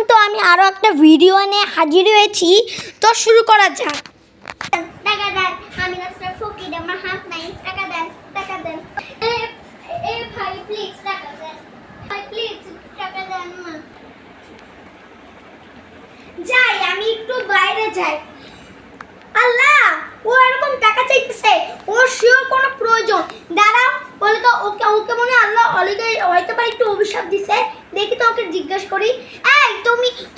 তো আমি আরও একটা ভিডিও নিয়ে হাজির হয়েছি, তো শুরু করা যাক। টাকা দেন, আমি রাস্তা ফকির, আমার হাত নাই, টাকা দেন, টাকা দেন। এ ভাই প্লিজ টাকা দেন, ভাই প্লিজ টাকা দেন না। যাই, আমি একটু বাইরে যাই। আল্লাহ, ও এরকম টাকা চাইতেছে, ওর শিওর কোনো প্রয়োজন। দাঁড়াও, ওকে ওকে মনে আল্লাহ হয়তো বা একটু অভিশাপ দিছে। দেখি তো, ওকে জিজ্ঞেস করি, এই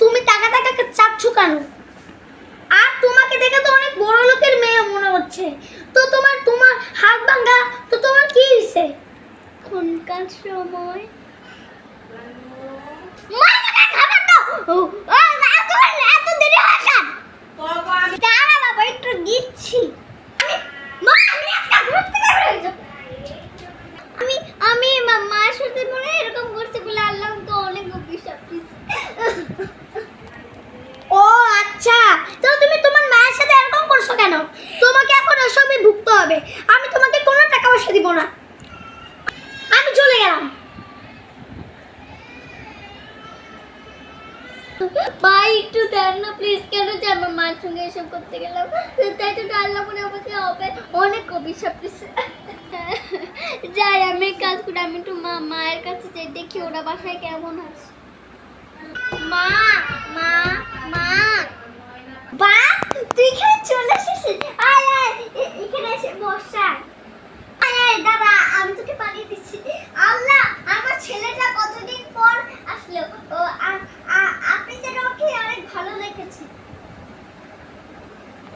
তুমি টাকা চাচ্ছ কেন? আর তোমাকে দেখে তো অনেক বড় লোকের মেয়ে মনে হচ্ছে, তো তোমার হাত ভাঙা, তো তোমার কি হয়েছে? কোনকার সময় এত দেরি হয় কেন? দাঁড়া বাবা, একটু দিচ্ছি। আমি মার সাথে মনে এরকম করছি বলে আল্লাহ তো অনেক অভিশাপ দিচ্ছে। ও আচ্ছা, তো তুমি তোমার মায়ের সাথে এরকম করছো কেন? তোমাকে এখন এসবই ভুগতে হবে। আমি তোমাকে কোনো টাকা পয়সা দিব না, আমি চলে গেলাম। ভাই একটু দেন না প্লিজ। কেন যে আমার মার সঙ্গে এসব করতে গেলাম, তাই তো আল্লাহ মনে আমাকে হবে অনেক অভিশাপ দিচ্ছে। যাই, আমি কাজ করি, আমি একটু মায়ের কাছে যাই, দেখি ওরা বাসায় কেমন আছে। মা মা মা, বা তুই এখানে চলে এসেছিস? আয় আয়, এখানে এসে বসা। আয় আয় দাদা, আমি তোকে পাঠিয়ে দিচ্ছি। আল্লাহ, আমার ছেলেটা কতদিন পর আসলো। ও আপনি যেন ওকে অনেক ভালো লেগেছে।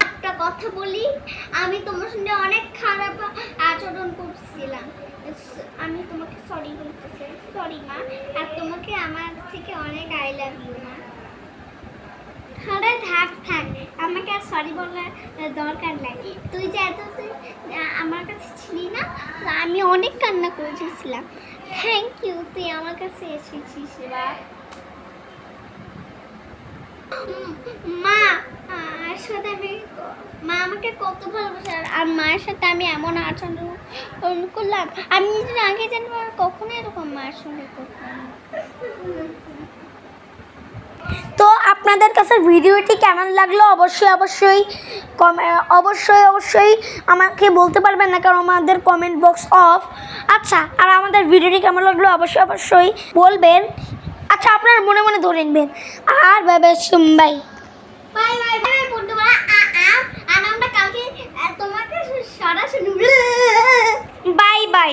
একটা কথা বলি, আমি তোমার সঙ্গে অনেক খারাপ আচরণ করছিলাম। আমি তোমাকে সরি বলতে চাই। সরি মা, আর তোমাকে আমার থেকে অনেক আই লাভ ইউ মা। আরে থাক, আমাকে আর সরি বলার দরকার নাই। তুই যে এত আমার কাছে ছিলি না, আমি অনেক কান্না করেছিলাম। থ্যাংক ইউ, তুই আমার কাছে এসেছিস বা। মা আসলে মা আমাকে কত ভালোবাসে, আর মায়ের সাথে আমি এমন আচরণ করলাম, আমি নিজের আগে জানবো আর কখনো এরকম মায়ের সঙ্গে করতাম না। তো আপনাদের কাছে ভিডিওটি কেমন লাগলো অবশ্যই আমাকে বলতে পারবেন না, কারণ আমাদের কমেন্ট বক্স অফ। আচ্ছা, আর আমাদের ভিডিওটি কেমন লাগলো অবশ্যই বলবেন। আচ্ছা, আপনারা মনে মনে ধরে নেবেন। আর বাই বাই বন্ধুরা, আর আমরা কালকে তোমাকে সরাসরি বাই।